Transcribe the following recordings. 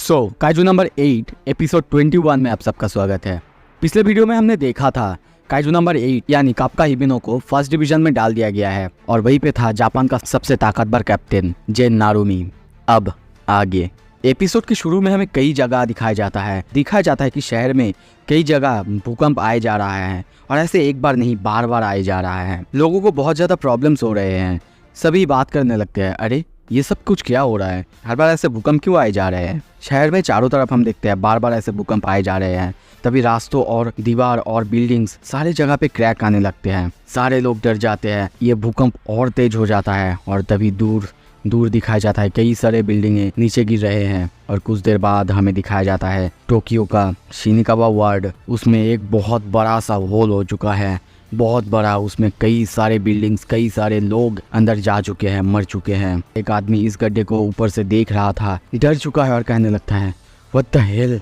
Kaiju number 8 episode 21 में आप सबका स्वागत है। पिछले वीडियो में हमने देखा था काइजू नंबर 8 यानी काप्का हिबिनो को फर्स्ट डिवीजन में डाल दिया गया है और वहीं पे था जापान का सबसे ताकतवर कैप्टन जेन नारुमी। अब आगे एपिसोड के शुरू में हमें कई जगह दिखाया जाता है कि शहर में कई जगह भूकंप आए जा रहा है और ऐसे एक बार नहीं बार बार आए जा रहा है। लोगों को बहुत ज़्यादा प्रॉब्लम्स हो रहे हैं। सभी बात करने लगते हैं, अरे ये सब कुछ क्या हो रहा है, हर बार ऐसे भूकंप क्यों आए जा रहे हैं। शहर में चारों तरफ हम देखते हैं बार बार ऐसे भूकंप आए जा रहे हैं। तभी रास्तों और दीवार और बिल्डिंग्स सारे जगह पे क्रैक आने लगते हैं। सारे लोग डर जाते हैं। ये भूकंप और तेज हो जाता है और तभी दूर दिखाया जाता है कई सारे बिल्डिंगें नीचे गिर रहे हैं। और कुछ देर बाद हमें दिखाया जाता है टोक्यो का शिनिकावा वार्ड, उसमें एक बहुत बड़ा सा होल हो चुका है, बहुत बड़ा। उसमें कई सारे बिल्डिंग्स, कई सारे लोग अंदर जा चुके हैं, मर चुके हैं। एक आदमी इस गड्ढे को ऊपर से देख रहा था, डर चुका है और कहने लगता है व्हाट द हेल,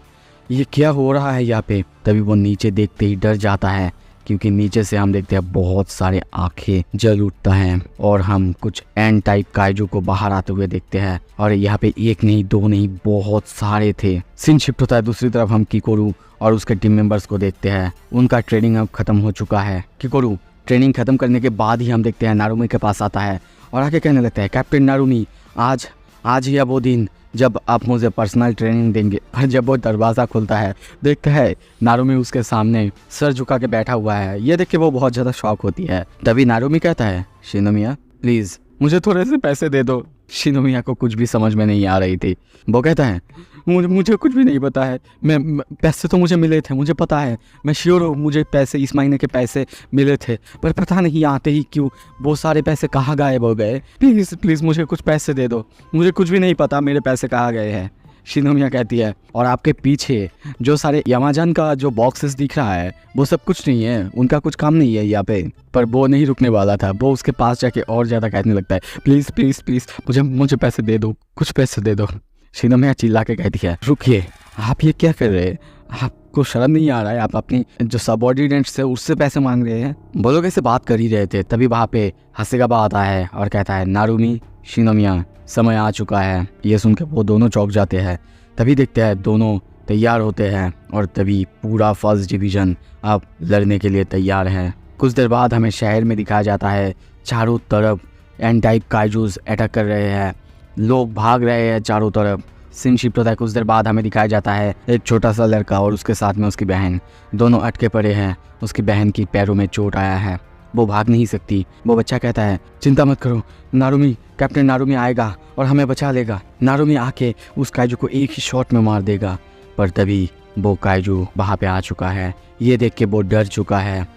ये क्या हो रहा है यहाँ पे। तभी वो नीचे देखते ही डर जाता है क्योंकि नीचे से हम देखते हैं बहुत सारे आंखें जल उठता है और हम कुछ एंड टाइप काइजू को बाहर आते हुए देखते हैं। और यहाँ पे एक नहीं दो नहीं बहुत सारे थे। सीन शिफ्ट होता है दूसरी तरफ। हम किकोरू और उसके टीम मेंबर्स को देखते हैं। उनका ट्रेनिंग अब खत्म हो चुका है। किकोरू ट्रेनिंग खत्म करने के बाद ही हम देखते हैं नारुमी के पास आता है और आके कहने लगता है कैप्टन नारुमी, आज ही वो दिन जब आप मुझे पर्सनल ट्रेनिंग देंगे। और जब वो दरवाज़ा खुलता है देखता है नारुमी उसके सामने सर झुका के बैठा हुआ है। ये देख के वो बहुत ज़्यादा शॉक होती है। तभी नारुमी कहता है शिनोमिया प्लीज़ मुझे थोड़े से पैसे दे दो। शिनोमिया को कुछ भी समझ में नहीं आ रही थी। वो कहता है मुझे कुछ भी नहीं पता है, मैं पैसे तो मुझे मिले थे, मुझे पता है, मैं श्योर हूँ मुझे पैसे इस महीने के पैसे मिले थे, पर पता नहीं आते ही क्यों वो सारे पैसे कहाँ गायब हो गए। प्लीज़ मुझे कुछ पैसे दे दो, मुझे कुछ भी नहीं पता मेरे पैसे कहाँ गए हैं। शिनोमिया कहती है और आपके पीछे जो सारे यामाजान का जो बॉक्सेस दिख रहा है वो सब कुछ नहीं है, उनका कुछ काम नहीं है यहाँ पे। पर वो नहीं रुकने वाला था। वो उसके पास जाके और ज़्यादा कहने लगता है प्लीज़ मुझे पैसे दे दो, कुछ पैसे दे दो। शिनोमिया चिल्ला के कहती है रुकिए, आप ये क्या कर रहे हैं, आपको शर्म नहीं आ रहा है, आप अपनी जो सबऑर्डिनेट्स है उससे पैसे मांग रहे हैं। वो लोग ऐसे बात कर ही रहे थे। तभी वहाँ पे हासेगावा आता है और कहता है नारुमी शिनोमिया समय आ चुका है। ये सुन के वो दोनों चौंक जाते हैं। तभी देखते हैं दोनों तैयार होते हैं और तभी पूरा फर्स्ट डिवीज़न अब लड़ने के लिए तैयार है। कुछ देर बाद हमें शहर में दिखाया जाता है चारों तरफ एंड टाइप काइजूज अटैक कर रहे हैं, लोग भाग रहे हैं चारों तरफ। सीन शिफ्ट होता है। कुछ देर बाद हमें दिखाया जाता है एक छोटा सा लड़का और उसके साथ में उसकी बहन, दोनों अटके पड़े हैं। उसकी बहन की पैरों में चोट आया है, वो भाग नहीं सकती। वो बच्चा कहता है चिंता मत करो नारुमी, कैप्टन नारुमी आएगा और हमें बचा लेगा। नारुमी आके उस काइजू को एक ही शॉट में मार देगा। पर तभी वो काइजू वहाँ पे आ चुका है। ये देख के वो डर चुका है।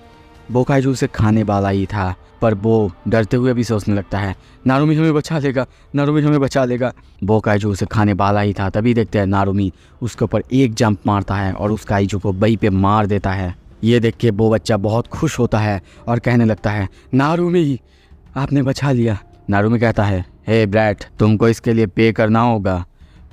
वो काइजू उसे खाने वाला ही था, पर वो डरते हुए भी सोचने लगता है नारुमी हमें बचा लेगा, नारुमी हमें बचा लेगा। वो काइजू उसे खाने वाला ही था। तभी देखते हैं नारुमी उसके ऊपर एक जंप मारता है और उस काइजू को वहीं पे मार देता है। ये देख के वो बच्चा बहुत खुश होता है और कहने लगता है नारुमी आपने बचा लिया। नारुमी कहता है हे ब्रैट, तुमको इसके लिए पे करना होगा।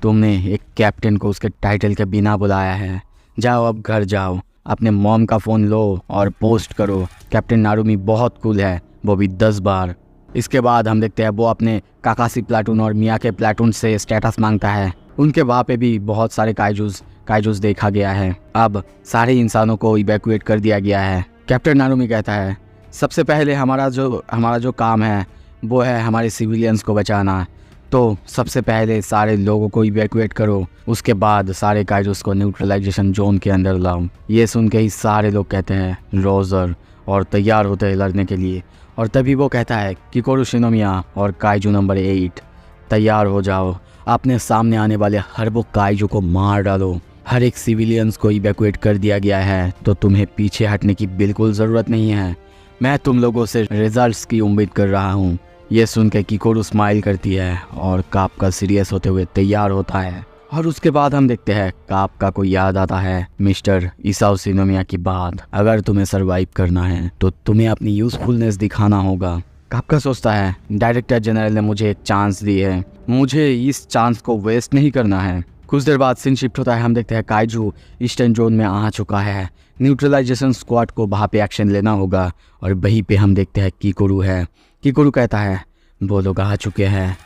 तुमने एक कैप्टन को उसके टाइटल के बिना बुलाया है। जाओ अब घर जाओ, अपने मॉम का फ़ोन लो और पोस्ट करो कैप्टन नारुमी बहुत कूल है, वो भी 10 बार। इसके बाद हम देखते हैं वो अपने काकासी प्लाटून और मिया के प्लाटून से स्टेटस मांगता है। उनके वहाँ पे भी बहुत सारे काइजूस देखा गया है। अब सारे इंसानों को इवैक्यूएट कर दिया गया है। कैप्टन नारुमी कहता है सबसे पहले हमारा जो काम है वो है हमारे सिविलियंस को बचाना। तो सबसे पहले सारे लोगों को इवैक्यूएट करो, उसके बाद सारे काइजूस को न्यूट्रलाइजेशन जोन के अंदर लाओ। ये सुन के ही सारे लोग कहते हैं रोजर और तैयार होते हैं लड़ने के लिए। और तभी वो कहता है किकोरू शिनोमिया और काइजू नंबर 8 तैयार हो जाओ, अपने सामने आने वाले हर वो काइजू को मार डालो। हर एक सिविलियंस को इवैक्यूएट कर दिया गया है तो तुम्हें पीछे हटने की बिल्कुल ज़रूरत नहीं है। मैं तुम लोगों से रिजल्ट्स की उम्मीद कर रहा हूँ। ये सुन के किकोरू स्माइल करती है और काप्का सीरियस होते हुए तैयार होता है। और उसके बाद हम देखते हैं काप्का को याद आता है मिस्टर इसाओ शिनोमिया की बात, अगर तुम्हें सरवाइव करना है तो तुम्हें अपनी यूजफुलनेस दिखाना होगा। काप्का सोचता है डायरेक्टर जनरल ने मुझे एक चांस दी है, मुझे इस चांस को वेस्ट नहीं करना है। कुछ देर बाद सीन शिफ्ट होता है। हम देखते हैं काइजू ईस्टर्न जोन में आ चुका है। न्यूट्रलाइजेशन स्क्वाड को वहाँ पे एक्शन लेना होगा और वहीं पे हम देखते हैं किकोरू है। किकोरू कहता है वो लोग आ चुके हैं,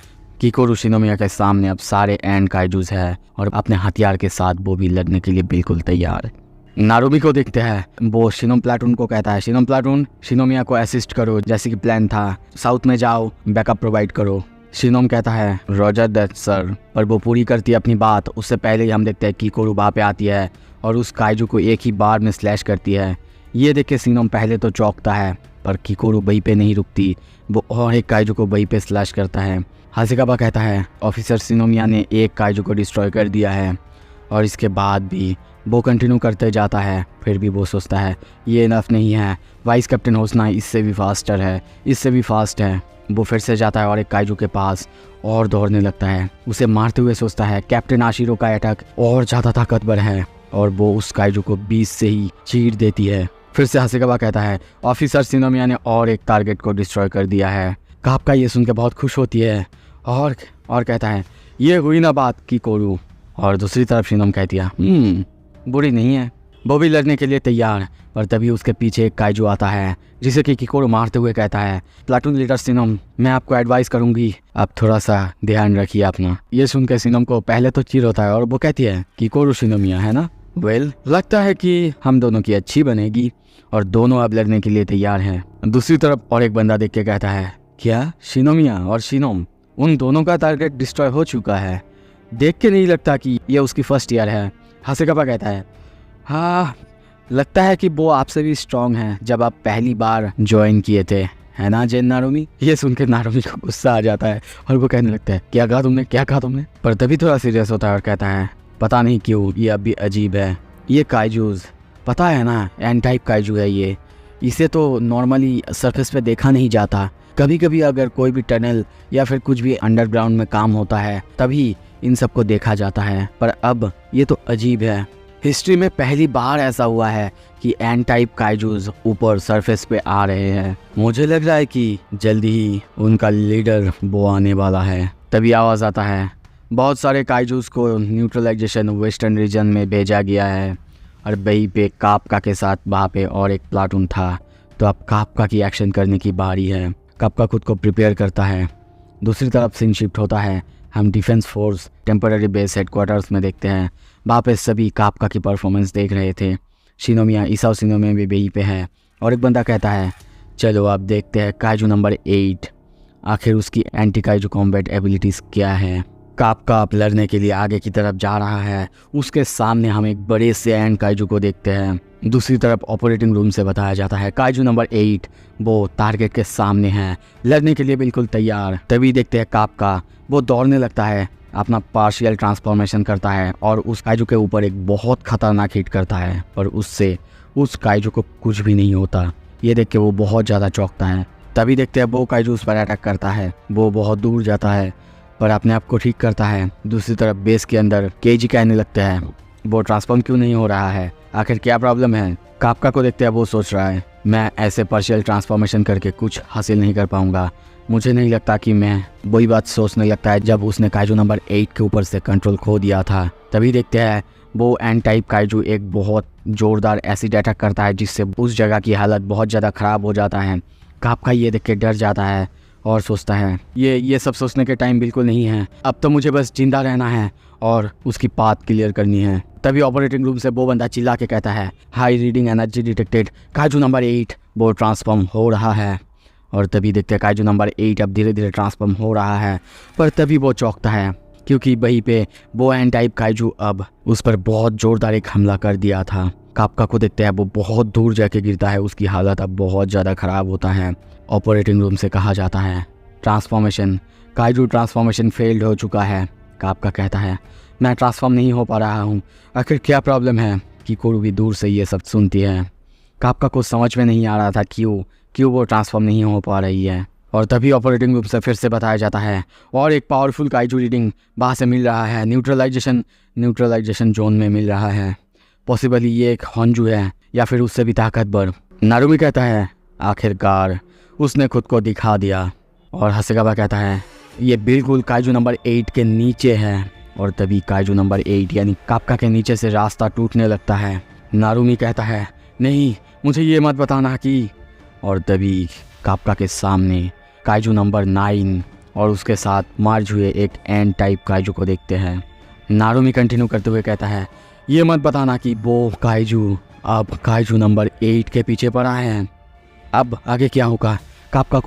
किकोरू शिनोमिया के सामने अब सारे एंड काइजूस है और अपने हथियार के साथ वो भी लड़ने के लिए बिल्कुल तैयार। नारुमी को देखते हैं, वो शिनोम प्लाटून को कहता है, शिनोम प्लाटून शिनोमिया को असिस्ट करो जैसे कि प्लान था, साउथ में जाओ, बैकअप प्रोवाइड करो। शिनोम कहता है रॉजर दैट सर, पर वो पूरी करती है अपनी बात उससे पहले ही हम देखते हैं किकोरू वहाँ पे आती है और उस काइजू को एक ही बार में स्लैश करती है। ये देख के शिनोम पहले तो चौंकता है, पर किकोरू वहीं पे नहीं रुकती, वो और एक काइजू को वहीं पे स्लैश करता है। हासेकावा कहता है ऑफिसर शिनोमिया ने एक काइजू को डिस्ट्रॉय कर दिया है और इसके बाद भी वो कंटिन्यू करते जाता है। फिर भी वो सोचता है ये इनफ नहीं है, वाइस कैप्टन होसना इससे भी फास्टर है, इससे भी फास्ट है। वो फिर से जाता है और एक काइजू के पास और दौड़ने लगता है, उसे मारते हुए सोचता है कैप्टन आशिरो का अटैक और ज़्यादा ताकतवर है और वो उस काइजू को 20 से ही चीर देती है। फिर से हासेकावा कहता है ऑफिसर शिनोमिया ने और एक टारगेट को डिस्ट्रॉय कर दिया है। कापका ये सुन के बहुत खुश होती है और कहता है ये हुई ना बात किकोरू। और दूसरी तरफ शिनोम कहती है बुरी नहीं है, वो भी लड़ने के लिए तैयार। पर तभी उसके पीछे एक काइजू आता है जिसे कि किकोरू मारते हुए कहता है प्लाटून लीडर शिनोम, मैं आपको एडवाइस करूंगी, आप थोड़ा सा ध्यान रखिए अपना। ये सुन के शिनोम को पहले तो चिढ़ होता है और वो कहती है किकोरू शिनोमिया है ना, वेल लगता है कि हम दोनों की अच्छी बनेगी और दोनों अब लड़ने के लिए तैयार हैं। दूसरी तरफ और एक बंदा देख के कहता है क्या शिनोमिया और शिनोम उन दोनों का टारगेट डिस्ट्रॉय हो चुका है, देख के नहीं लगता कि ये उसकी फर्स्ट ईयर है। हासेकावा कहता है हाँ लगता है कि वो आपसे भी स्ट्रांग है जब आप पहली बार ज्वाइन किए थे, है ना जेन नारुमी। ये सुन के नारुमी को गुस्सा आ जाता है और वो कहने लगता है क्या कहा तुमने। पर तभी थोड़ा सीरियस होता है और कहता है पता नहीं क्यों ये अब भी अजीब है, ये काइजूज पता है ना एन टाइप काइजू है ये, इसे तो नॉर्मली सरफेस पे देखा नहीं जाता, कभी कभी अगर कोई भी टनल या फिर कुछ भी अंडरग्राउंड में काम होता है तभी इन सबको देखा जाता है, पर अब ये तो अजीब है। हिस्ट्री में पहली बार ऐसा हुआ है कि एन टाइप काइजूज ऊपर सरफेस पे आ रहे हैं, मुझे लग रहा है कि जल्दी ही उनका लीडर वो आने वाला है। तभी आवाज़ आता है बहुत सारे काइजूज को न्यूट्रलाइजेशन वेस्टर्न रीजन में भेजा गया है और वहीं पे कापका के साथ वहाँ पे और एक प्लाटून था, तो अब कापका की एक्शन करने की बारी है। कापका खुद को प्रिपेयर करता है। दूसरी तरफ सीन शिफ्ट होता है, हम defence force temporary base headquarters में देखते हैं। वहाँ पे सभी कापका की परफॉर्मेंस देख रहे थे। शिनोमिया इसाओ शिनोमिया भी वहीं पे है और एक बंदा कहता है चलो अब देखते हैं काइजू नंबर 8 आखिर उसकी एंटी काइजू कॉम्बैट एबिलिटीज़ क्या है। कापका अब लड़ने के लिए आगे की तरफ जा रहा है, उसके सामने हम एक बड़े से एंड काइजू को देखते हैं। दूसरी तरफ ऑपरेटिंग रूम से बताया जाता है काइजू नंबर 8 वो टारगेट के सामने है, लड़ने के लिए बिल्कुल तैयार। तभी देखते हैं कापका वो दौड़ने लगता है, अपना पार्शियल ट्रांसफॉर्मेशन करता है और उस काइजू के ऊपर एक बहुत खतरनाक हिट करता है, पर उससे उस काइजू को कुछ भी नहीं होता। ये देख के वो बहुत ज़्यादा चौंकता है। तभी देखते हैं वो काइजू उस पर अटैक करता है, वो बहुत दूर जाता है पर अपने आप को ठीक करता है। दूसरी तरफ बेस के अंदर केजी कहने लगता है वो ट्रांसफॉर्म क्यों नहीं हो रहा है, आखिर क्या प्रॉब्लम है। कापका को देखते हैं वो सोच रहा है मैं ऐसे पार्शियल ट्रांसफॉर्मेशन करके कुछ हासिल नहीं कर पाऊंगा, मुझे नहीं लगता कि मैं वही बात सोचने लगता है जब उसने काइजू नंबर 8 के ऊपर से कंट्रोल खो दिया था। तभी देखते हैं वो एन टाइप काइजू एक बहुत ज़ोरदार एसिड अटैक करता है जिससे उस जगह की हालत बहुत ज़्यादा ख़राब हो जाता है। कापका ये देख के डर जाता है और सोचता है ये सब सोचने के टाइम बिल्कुल नहीं है, अब तो मुझे बस जिंदा रहना है और उसकी पाथ क्लियर करनी है। तभी ऑपरेटिंग रूम से वो बंदा चिल्ला के कहता है high reading energy detected, kaiju number 8 वो ट्रांसफॉर्म हो रहा है। और तभी देखते हैं काइजू नंबर 8 अब धीरे धीरे ट्रांसफॉर्म हो रहा है, पर तभी वो चौंकता है क्योंकि वहीं पे वो एन टाइप काइजू अब उस पर बहुत ज़ोरदार एक हमला कर दिया था। कापका को देखते हैं वो बहुत दूर जाके गिरता है, उसकी हालत अब बहुत ज़्यादा ख़राब होता है। ऑपरेटिंग रूम से कहा जाता है ट्रांसफॉर्मेशन काइजू ट्रांसफॉर्मेशन फेल्ड हो चुका है। कापका कहता है मैं ट्रांसफॉर्म नहीं हो पा रहा हूँ, आखिर क्या प्रॉब्लम है। किकोरू भी दूर से ये सब सुनती है। कापका को समझ में नहीं आ रहा था क्यों वो ट्रांसफॉर्म नहीं हो पा रही है। और तभी ऑपरेटिंग रूम से फिर से बताया जाता है और एक पावरफुल काइजू रीडिंग वहाँ से मिल रहा है, न्यूट्रलाइजेशन जोन में मिल रहा है। पॉसिबली ये एक हॉन्जू है या फिर उससे भी ताकतवर। नारुमी कहता है आखिरकार उसने खुद को दिखा दिया। और हासेकावा कहता है ये बिल्कुल काइजू नंबर 8 के नीचे है। और तभी काइजू नंबर 8 यानी कापका के नीचे से रास्ता टूटने लगता है। नारुमी कहता है नहीं मुझे ये मत बताना कि। और तभी कापका के सामने काइजू नंबर 9 और उसके साथ मार्ज हुए एक एंड टाइप काइजू को देखते हैं। नारुमी कंटिन्यू करते हुए कहता है, ये मत बताना कि वो काइजू अब काइजू नंबर 8 के पीछे पड़ा है। अब आगे क्या होगा? काप्का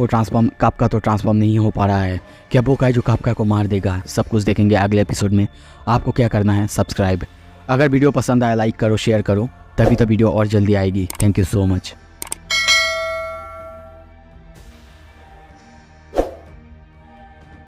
तो ट्रांसफॉर्म नहीं हो पा रहा है। क्या वो काइजू काप्का को मार देगा? सब कुछ देखेंगे अगले एपिसोड में। आपको क्या करना है? सब्सक्राइब। अगर वीडियो पसंद आया लाइक करो, शेयर करो, तभी तो वीडियो और जल्दी आएगी। Thank you so much.